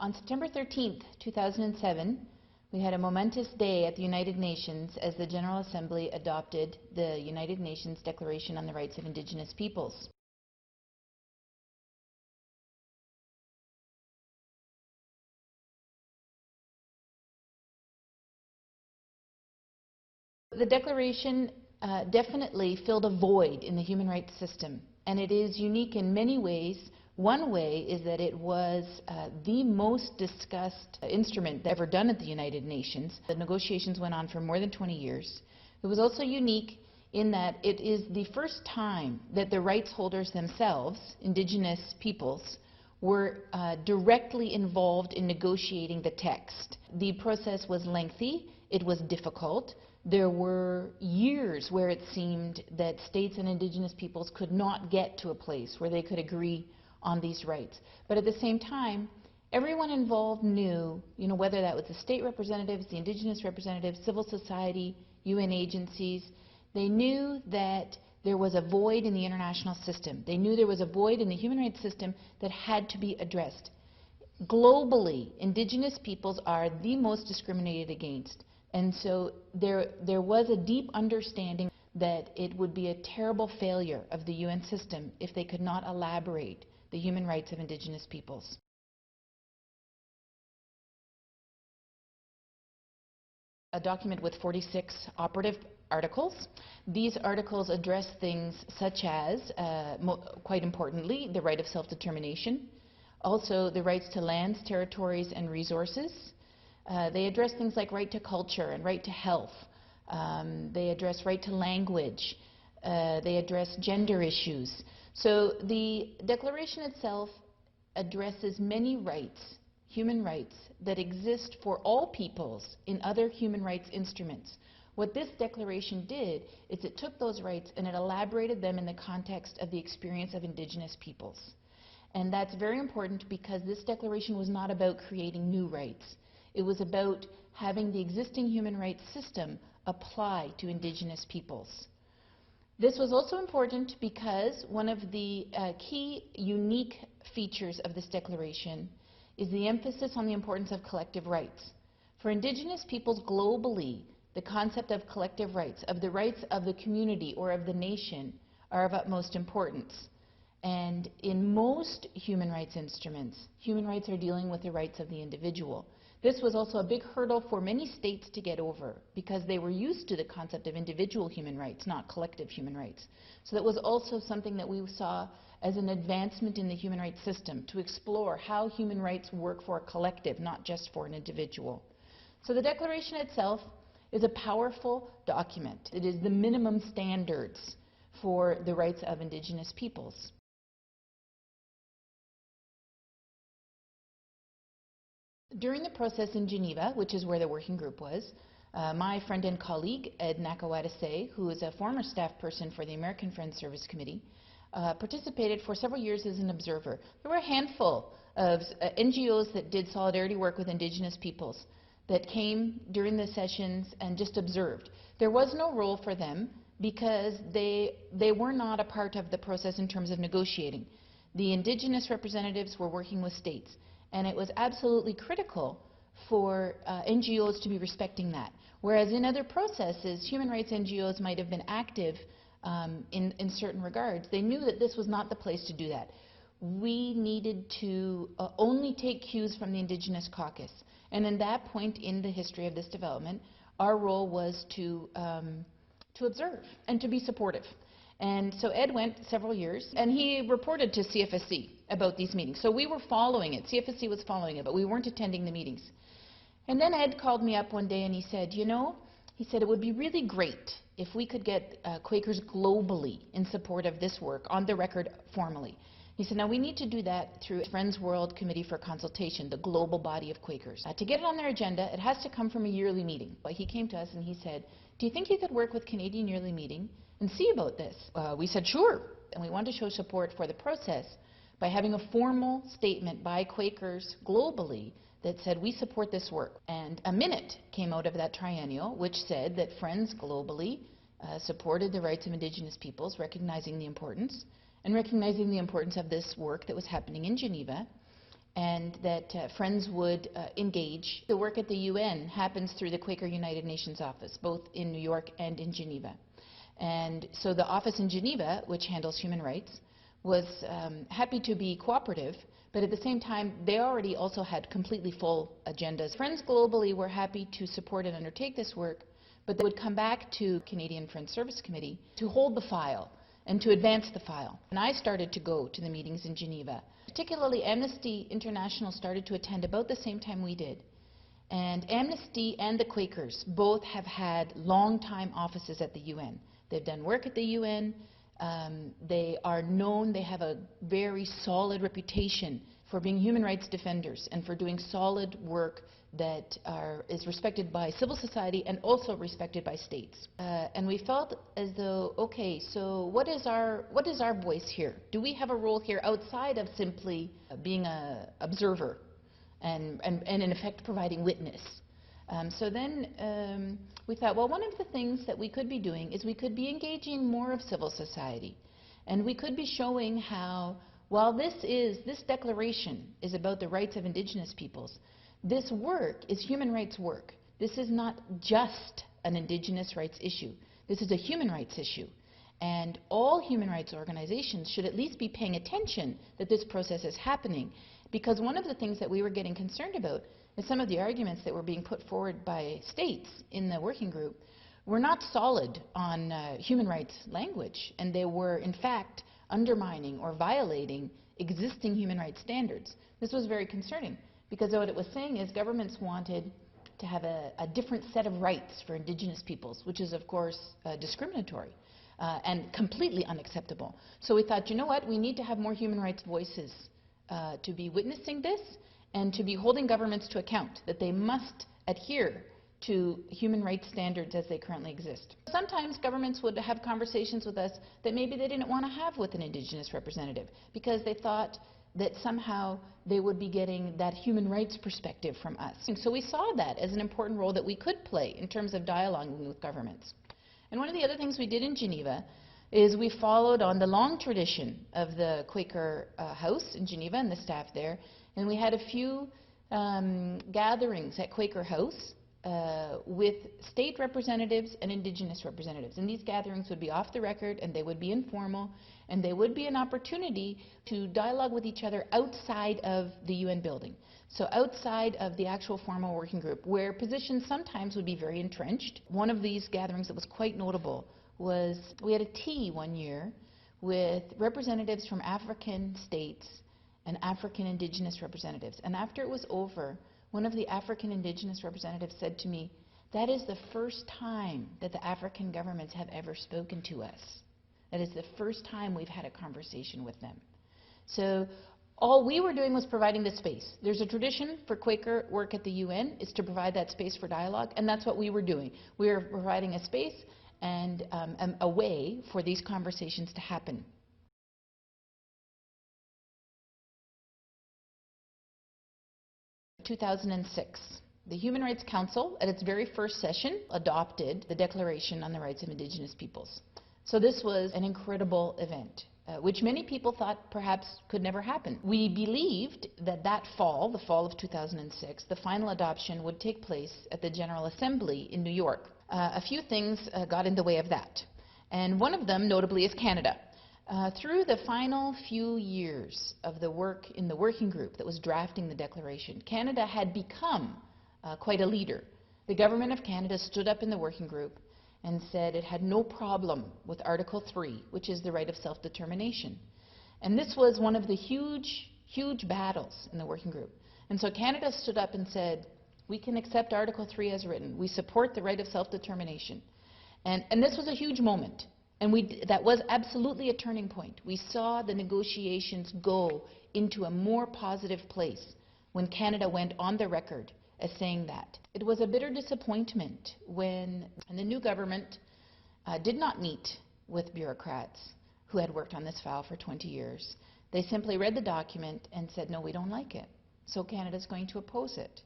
On September 13th, 2007, we had a momentous day at the United Nations as the General Assembly adopted the United Nations Declaration on the Rights of Indigenous Peoples. The Declaration definitely filled a void in the human rights system, and it is unique in many ways. One way is that it was the most discussed instrument ever done at the United Nations. The negotiations went on for more than 20 years. It was also unique in that it is the first time that the rights holders themselves, Indigenous peoples, were directly involved in negotiating the text. The process was lengthy, it was difficult. There were years where it seemed that states and Indigenous peoples could not get to a place where they could agree on these rights. But at the same time, everyone involved knew, whether that was the state representatives, the Indigenous representatives, civil society, UN agencies, they knew that there was a void in the international system. They knew there was a void in the human rights system that had to be addressed. Globally, Indigenous peoples are the most discriminated against. And so there was a deep understanding that it would be a terrible failure of the UN system if they could not elaborate the human rights of Indigenous peoples. A document with 46 operative articles. These articles address things such as, quite importantly, the right of self-determination, also the rights to lands, territories, and resources. They address things like right to culture and right to health. They address right to language. They address gender issues. So the Declaration itself addresses many rights, human rights, that exist for all peoples in other human rights instruments. What this Declaration did is it took those rights and it elaborated them in the context of the experience of Indigenous peoples. And that's very important because this Declaration was not about creating new rights. It was about having the existing human rights system apply to Indigenous peoples. This was also important because one of the key unique features of this declaration is the emphasis on the importance of collective rights. For Indigenous peoples globally, the concept of collective rights, of the rights of the community or of the nation, are of utmost importance. And in most human rights instruments, human rights are dealing with the rights of the individual. This was also a big hurdle for many states to get over because they were used to the concept of individual human rights, not collective human rights. So that was also something that we saw as an advancement in the human rights system, to explore how human rights work for a collective, not just for an individual. So the Declaration itself is a powerful document. It is the minimum standards for the rights of Indigenous peoples. During the process in Geneva, which is where the working group was, my friend and colleague, Ed Nakawatase, who is a former staff person for the American Friends Service Committee, participated for several years as an observer. There were a handful of NGOs that did solidarity work with Indigenous peoples that came during the sessions and just observed. There was no role for them because they were not a part of the process in terms of negotiating. The Indigenous representatives were working with states. And it was absolutely critical for NGOs to be respecting that. Whereas in other processes, human rights NGOs might have been active in certain regards. They knew that this was not the place to do that. We needed to only take cues from the Indigenous Caucus. And in that point in the history of this development, our role was to observe and to be supportive. And so Ed went several years, and he reported to CFSC about these meetings. So we were following it. CFSC was following it, but we weren't attending the meetings. And then Ed called me up one day and he said, it would be really great if we could get Quakers globally in support of this work on the record formally. He said, now we need to do that through Friends World Committee for Consultation, the global body of Quakers. To get it on their agenda, it has to come from a yearly meeting. But he came to us and he said, do you think you could work with Canadian Yearly Meeting and see about this? We said, sure. And we wanted to show support for the process by having a formal statement by Quakers globally that said, we support this work. And a minute came out of that triennial which said that Friends globally supported the rights of Indigenous peoples, recognizing the importance, and recognizing the importance of this work that was happening in Geneva, and that Friends would engage. The work at the UN happens through the Quaker United Nations office, both in New York and in Geneva. And so the office in Geneva, which handles human rights, was happy to be cooperative, but at the same time, they already also had completely full agendas. Friends globally were happy to support and undertake this work, but they would come back to Canadian Friends Service Committee to hold the file and to advance the file. And I started to go to the meetings in Geneva. Particularly, Amnesty International started to attend about the same time we did. And Amnesty and the Quakers both have had long-time offices at the UN. They've done work at the UN. They are known, they have a very solid reputation for being human rights defenders and for doing solid work that is respected by civil society and also respected by states. And we felt as though, okay, so what is our voice here? Do we have a role here outside of simply being an observer and in effect providing witness? So then we thought, well, one of the things that we could be doing is we could be engaging more of civil society. And we could be showing how, while this declaration is about the rights of Indigenous peoples, this work is human rights work. This is not just an Indigenous rights issue. This is a human rights issue. And all human rights organizations should at least be paying attention that this process is happening. Because one of the things that we were getting concerned about is some of the arguments that were being put forward by states in the working group were not solid on human rights language. And they were, in fact, undermining or violating existing human rights standards. This was very concerning, because what it was saying is governments wanted to have a different set of rights for Indigenous peoples, which is, of course, discriminatory and completely unacceptable. So we thought, you know what, we need to have more human rights voices to be witnessing this and to be holding governments to account, that they must adhere to human rights standards as they currently exist. Sometimes governments would have conversations with us that maybe they didn't want to have with an Indigenous representative, because they thought that somehow they would be getting that human rights perspective from us. And so we saw that as an important role that we could play in terms of dialoguing with governments. And one of the other things we did in Geneva is we followed on the long tradition of the Quaker House in Geneva and the staff there, and we had a few gatherings at Quaker House with state representatives and Indigenous representatives. And these gatherings would be off the record, and they would be informal, and they would be an opportunity to dialogue with each other outside of the UN building. So outside of the actual formal working group, where positions sometimes would be very entrenched. One of these gatherings that was quite notable was we had a tea one year with representatives from African states and African Indigenous representatives. And after it was over, one of the African Indigenous representatives said to me, "That is the first time that the African governments have ever spoken to us. That is the first time we've had a conversation with them." So all we were doing was providing the space. There's a tradition for Quaker work at the UN is to provide that space for dialogue, and that's what we were doing. We were providing a space and a way for these conversations to happen. 2006. The Human Rights Council, at its very first session, adopted the Declaration on the Rights of Indigenous Peoples. So this was an incredible event, which many people thought perhaps could never happen. We believed that that fall, the fall of 2006, the final adoption would take place at the General Assembly in New York. A few things got in the way of that, and one of them, notably, is Canada. Through the final few years of the work in the working group that was drafting the declaration, Canada had become quite a leader. The government of Canada stood up in the working group and said it had no problem with Article 3, which is the right of self-determination. And this was one of the huge, huge battles in the working group. And so Canada stood up and said, we can accept Article 3 as written. We support the right of self-determination. And this was a huge moment. And that was absolutely a turning point. We saw the negotiations go into a more positive place when Canada went on the record as saying that. It was a bitter disappointment when the new government did not meet with bureaucrats who had worked on this file for 20 years. They simply read the document and said, no, we don't like it, so Canada's going to oppose it.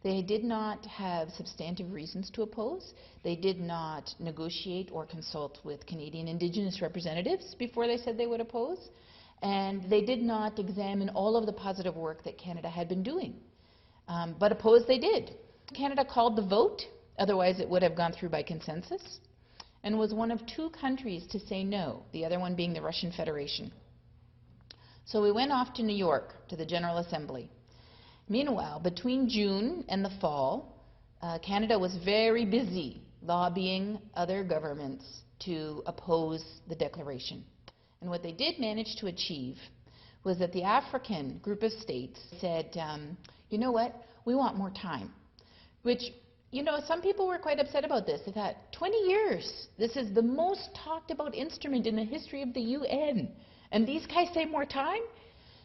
They did not have substantive reasons to oppose. They did not negotiate or consult with Canadian Indigenous representatives before they said they would oppose. And they did not examine all of the positive work that Canada had been doing. But oppose they did. Canada called the vote, otherwise it would have gone through by consensus, and was one of 2 countries to say no, the other one being the Russian Federation. So we went off to New York, to the General Assembly. Meanwhile, between June and the fall, Canada was very busy lobbying other governments to oppose the declaration. And what they did manage to achieve was that the African group of states said, you know what, we want more time. Which, you know, some people were quite upset about this. They thought, 20 years, this is the most talked about instrument in the history of the UN. And these guys say more time?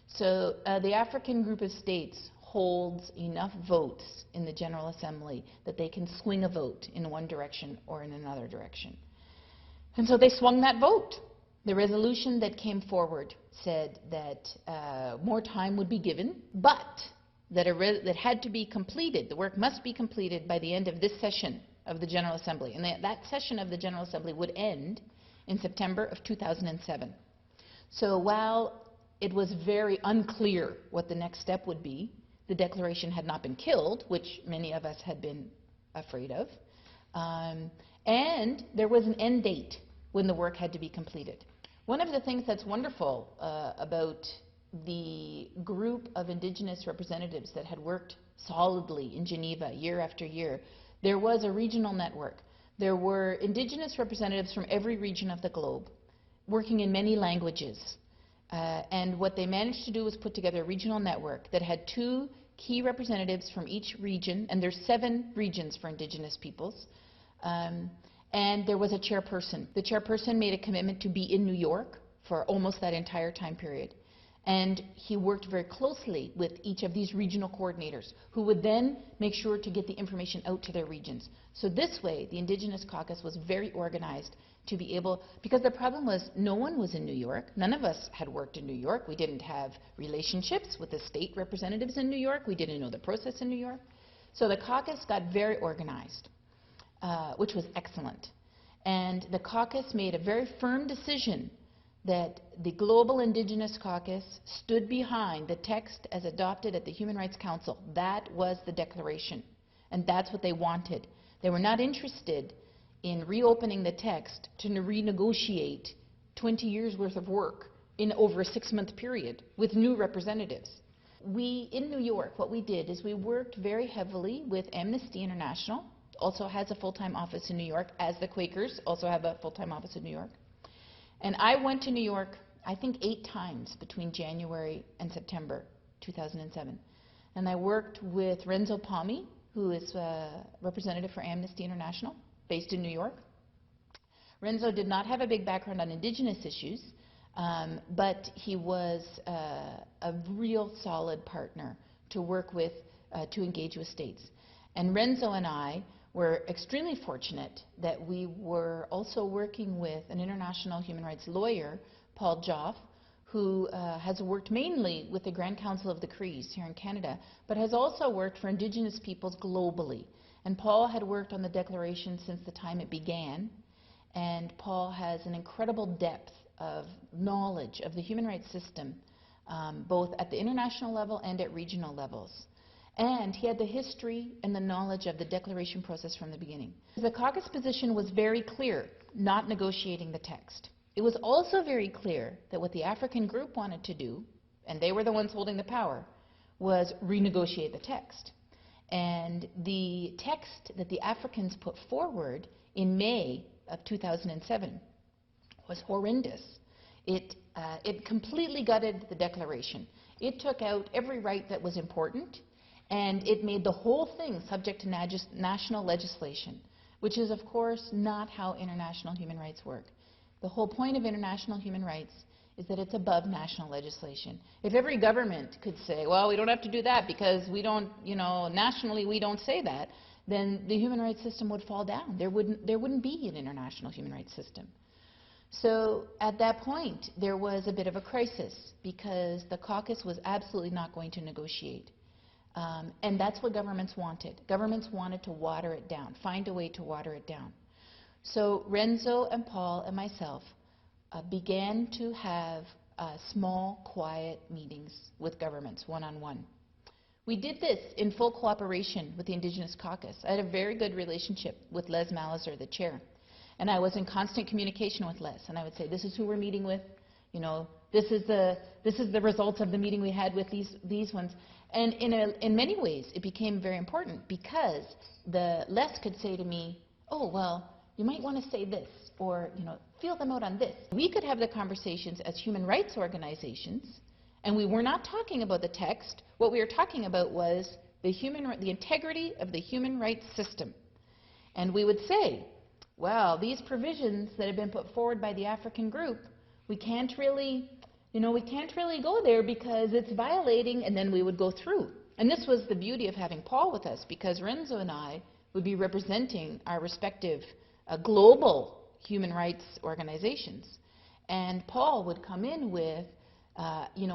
So the African group of states holds enough votes in the General Assembly that they can swing a vote in one direction or in another direction. And so they swung that vote. The resolution that came forward said that more time would be given, but that had to be completed, the work must be completed by the end of this session of the General Assembly. And that session of the General Assembly would end in September of 2007. So while it was very unclear what the next step would be, the declaration had not been killed, which many of us had been afraid of, and there was an end date when the work had to be completed. One of the things that's wonderful about the group of Indigenous representatives that had worked solidly in Geneva year after year, there was a regional network. There were Indigenous representatives from every region of the globe, working in many languages. And what they managed to do was put together a regional network that had 2 key representatives from each region, and there's 7 regions for Indigenous peoples. And there was a chairperson. The chairperson made a commitment to be in New York for almost that entire time period. And he worked very closely with each of these regional coordinators, who would then make sure to get the information out to their regions. So this way, the Indigenous Caucus was very organized to be able, because the problem was no one was in New York. None of us had worked in New York. We didn't have relationships with the state representatives in New York. We didn't know the process in New York. So the caucus got very organized, which was excellent. And the caucus made a very firm decision that the Global Indigenous Caucus stood behind the text as adopted at the Human Rights Council. That was the declaration, and that's what they wanted. They were not interested in reopening the text to renegotiate 20 years worth of work in over a 6-month period with new representatives. We, in New York, what we did is we worked very heavily with Amnesty International, also has a full-time office in New York, as the Quakers also have a full-time office in New York. And I went to New York, I think 8 times between January and September 2007. And I worked with Renzo Palmi, who is a representative for Amnesty International, based in New York. Renzo did not have a big background on Indigenous issues, but he was a real solid partner to work with, to engage with states. And Renzo and I were extremely fortunate that we were also working with an international human rights lawyer, Paul Joff, who has worked mainly with the Grand Council of the Crees here in Canada, but has also worked for Indigenous peoples globally. And Paul had worked on the declaration since the time it began, and Paul has an incredible depth of knowledge of the human rights system, both at the international level and at regional levels. And he had the history and the knowledge of the declaration process from the beginning. The caucus position was very clear, not negotiating the text. It was also very clear that what the African group wanted to do, and they were the ones holding the power, was renegotiate the text. And the text that the Africans put forward in May of 2007 was horrendous. It completely gutted the declaration. It took out every right that was important, and it made the whole thing subject to national legislation, which is, of course, not how international human rights work. The whole point of international human rights is that it's above national legislation. If every government could say, well, we don't have to do that because we don't, nationally we don't say that, then the human rights system would fall down. There wouldn't be an international human rights system. So at that point, there was a bit of a crisis because the caucus was absolutely not going to negotiate. And that's what governments wanted. Governments wanted to water it down, find a way to water it down. So Renzo and Paul and myself began to have small, quiet meetings with governments, one-on-one. We did this in full cooperation with the Indigenous Caucus. I had a very good relationship with Les Malizer, the chair. And I was in constant communication with Les. And I would say, this is who we're meeting with. You know, this is the results of the meeting we had with these ones. And in many ways, it became very important because Les could say to me, oh, well, you might want to say this, or, you know, feel them out on this. We could have the conversations as human rights organizations, and we were not talking about the text. What we were talking about was the integrity of the human rights system. And we would say, well, these provisions that have been put forward by the African group, we can't really go there because it's violating, and then we would go through. And this was the beauty of having Paul with us, because Renzo and I would be representing our respective global human rights organizations. And Paul would come in with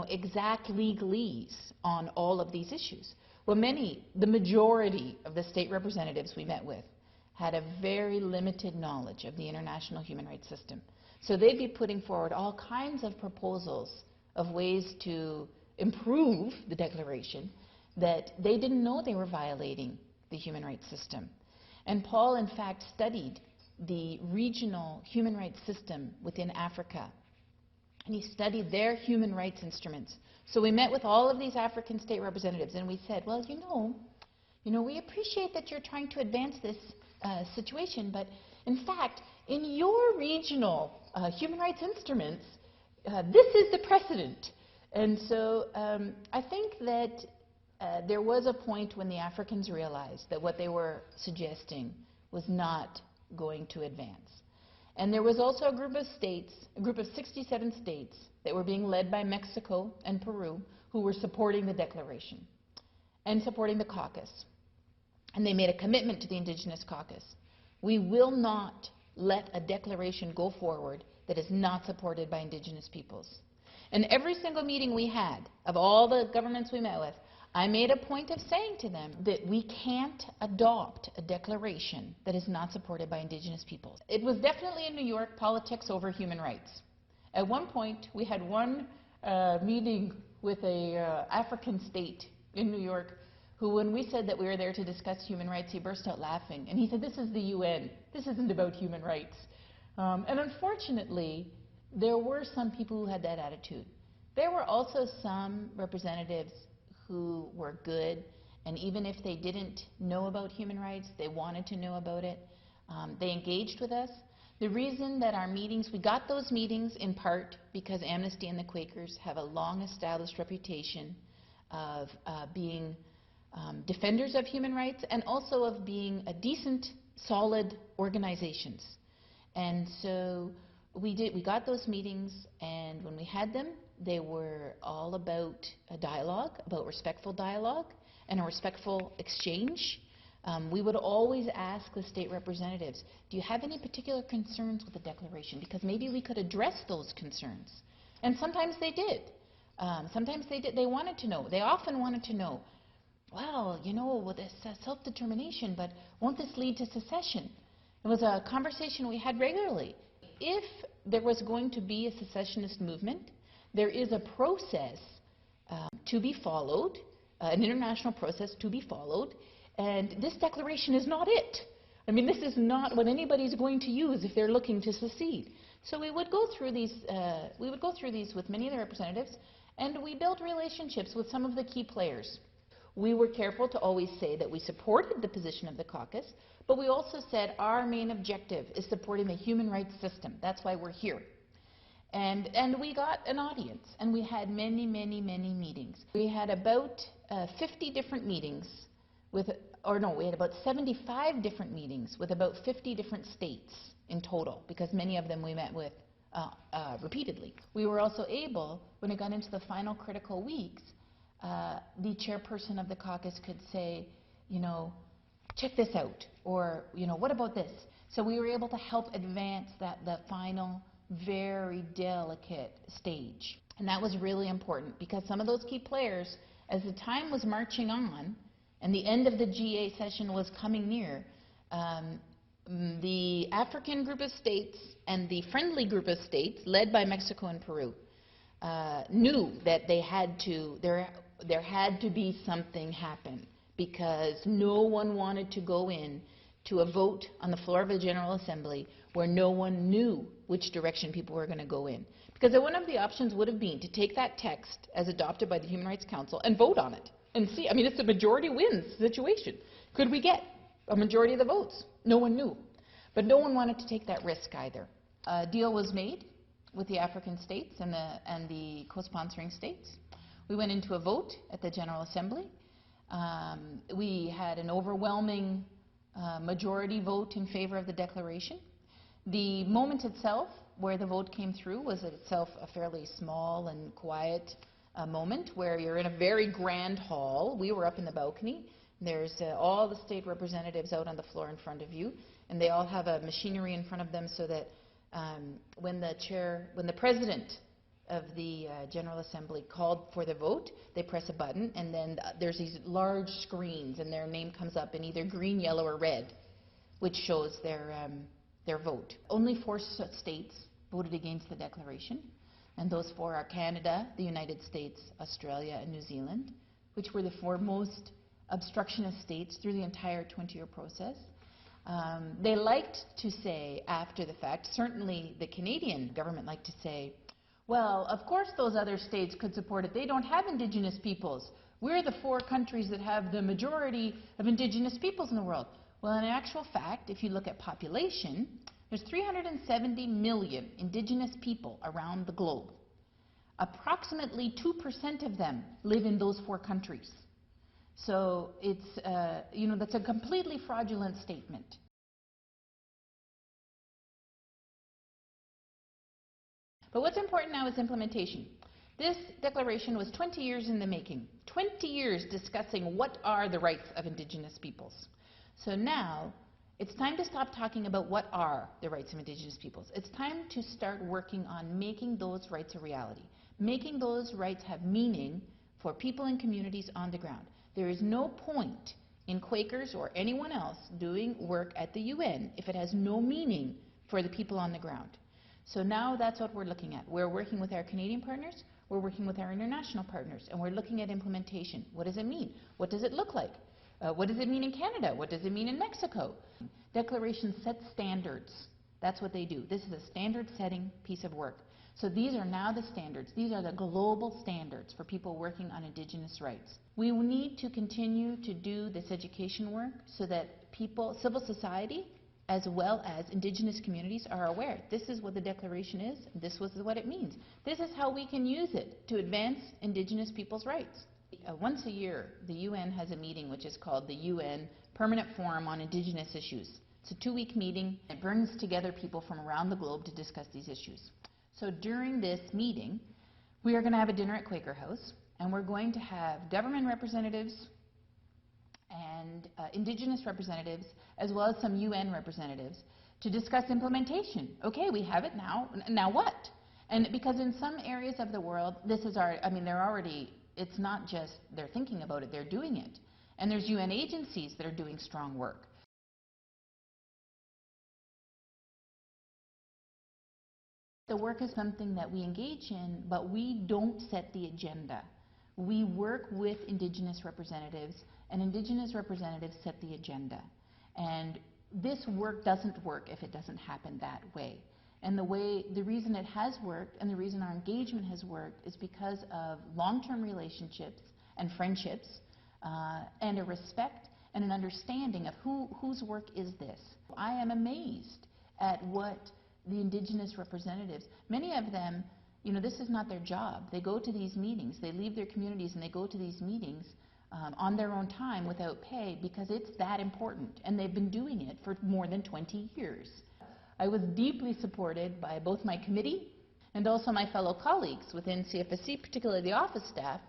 exact legalese on all of these issues. Well, the majority of the state representatives we met with had a very limited knowledge of the international human rights system. So they'd be putting forward all kinds of proposals of ways to improve the declaration that they didn't know they were violating the human rights system. And Paul, in fact, studied the regional human rights system within Africa. And he studied their human rights instruments. So we met with all of these African state representatives, and we said, well, we appreciate that you're trying to advance this situation, but in fact, in your regional human rights instruments, this is the precedent. And so I think that there was a point when the Africans realized that what they were suggesting was not going to advance. And there was also a group of states, a group of 67 states that were being led by Mexico and Peru, who were supporting the declaration and supporting the caucus. And they made a commitment to the Indigenous Caucus. We will not let a declaration go forward that is not supported by Indigenous peoples. And every single meeting we had, of all the governments we met with, I made a point of saying to them that we can't adopt a declaration that is not supported by Indigenous peoples. It was definitely in New York, politics over human rights. At one point, we had one meeting with an African state in New York who, when we said that we were there to discuss human rights, he burst out laughing. And he said, this is the UN. This isn't about human rights. And unfortunately, there were some people who had that attitude. There were also some representatives who were good, and even if they didn't know about human rights, they wanted to know about it. They engaged with us. The reason that our meetings, we got those meetings in part because Amnesty and the Quakers have a long-established reputation of being defenders of human rights and also of being a decent, solid organizations. And so we got those meetings, and when we had them, they were all about a dialogue, about respectful dialogue and a respectful exchange. We would always ask the state representatives, do you have any particular concerns with the declaration? Because maybe we could address those concerns. And sometimes they did. They wanted to know. They often wanted to know, well, with this self-determination, but won't this lead to secession? It was a conversation we had regularly. If there was going to be a secessionist movement, there is a process to be followed, an international process to be followed, and this declaration is not it. I mean, this is not what anybody's going to use if they're looking to secede. So we would go through these. With many of the representatives, and we built relationships with some of the key players. We were careful to always say that we supported the position of the caucus, but we also said our main objective is supporting the human rights system. That's why we're here. And we got an audience, and we had many, many, many meetings. We had about 50 different meetings we had about 75 different meetings with about 50 different states in total, because many of them we met with repeatedly. We were also able, when it got into the final critical weeks, the chairperson of the caucus could say, check this out, or, what about this? So we were able to help advance the final, very delicate stage. And that was really important, because some of those key players, as the time was marching on, and the end of the GA session was coming near, the African group of states and the friendly group of states, led by Mexico and Peru, knew that there had to be something happen, because no one wanted to go in to a vote on the floor of the General Assembly where no one knew which direction people were going to go in. Because one of the options would have been to take that text as adopted by the Human Rights Council and vote on it and see. I mean, it's a majority wins situation. Could we get a majority of the votes? No one knew. But no one wanted to take that risk either. A deal was made with the African states and the co-sponsoring states. We went into a vote at the General Assembly. We had an overwhelming majority vote in favor of the declaration. The moment itself, where the vote came through, was itself a fairly small and quiet moment, where you're in a very grand hall. We were up in the balcony. There's all the state representatives out on the floor in front of you, and they all have a machinery in front of them so that when the president of the General Assembly called for the vote, they press a button, and then there's these large screens, and their name comes up in either green, yellow, or red, which shows their vote. Only 4 states voted against the declaration, and those 4 are Canada, the United States, Australia, and New Zealand, which were the 4 most obstructionist states through the entire 20-year process. They liked to say after the fact, certainly the Canadian government liked to say, well, of course those other states could support it. They don't have Indigenous peoples. We're the 4 countries that have the majority of Indigenous peoples in the world. Well, in actual fact, if you look at population, there's 370 million Indigenous people around the globe. Approximately 2% of them live in those 4 countries. So it's, that's a completely fraudulent statement. But what's important now is implementation. This declaration was 20 years in the making. 20 years discussing what are the rights of Indigenous peoples. So now, it's time to stop talking about what are the rights of Indigenous peoples. It's time to start working on making those rights a reality. Making those rights have meaning for people and communities on the ground. There is no point in Quakers or anyone else doing work at the UN if it has no meaning for the people on the ground. So now that's what we're looking at. We're working with our Canadian partners, we're working with our international partners, and we're looking at implementation. What does it mean? What does it look like? What does it mean in Canada? What does it mean in Mexico? Declarations set standards. That's what they do. This is a standard-setting piece of work. So these are now the standards. These are the global standards for people working on Indigenous rights. We need to continue to do this education work so that people, civil society, as well as Indigenous communities are aware. This is what the declaration is. This was what it means. This is how we can use it to advance Indigenous people's rights. Once a year, the UN has a meeting which is called the UN Permanent Forum on Indigenous Issues. It's a 2-week meeting. It brings together people from around the globe to discuss these issues. So during this meeting, we are going to have a dinner at Quaker House, and we're going to have government representatives and Indigenous representatives, as well as some UN representatives, to discuss implementation. Okay, we have it now. Now what? And because in some areas of the world, this is they're already, it's not just they're thinking about it, they're doing it. And there's UN agencies that are doing strong work. The work is something that we engage in, but we don't set the agenda. We work with Indigenous representatives, and Indigenous representatives set the agenda. And this work doesn't work if it doesn't happen that way. And the reason it has worked and the reason our engagement has worked is because of long-term relationships and friendships and a respect and an understanding of whose work is this. I am amazed at what the Indigenous representatives, many of them, this is not their job. They go to these meetings, they leave their communities and they go to these meetings on their own time without pay because it's that important, and they've been doing it for more than 20 years. I was deeply supported by both my committee and also my fellow colleagues within CFSC, particularly the office staff,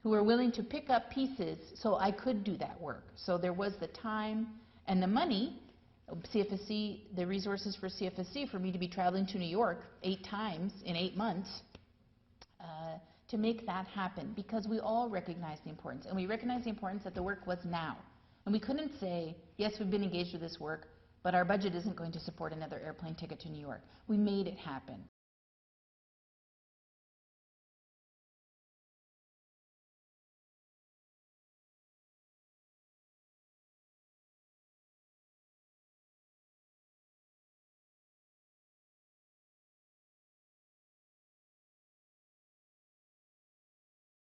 who were willing to pick up pieces so I could do that work. So there was the time and the money, CFSC, the resources for CFSC for me to be traveling to New York 8 times in 8 months to make that happen, because we all recognize the importance, and we recognize the importance that the work was now. And we couldn't say, yes, we've been engaged with this work, but our budget isn't going to support another airplane ticket to New York. We made it happen.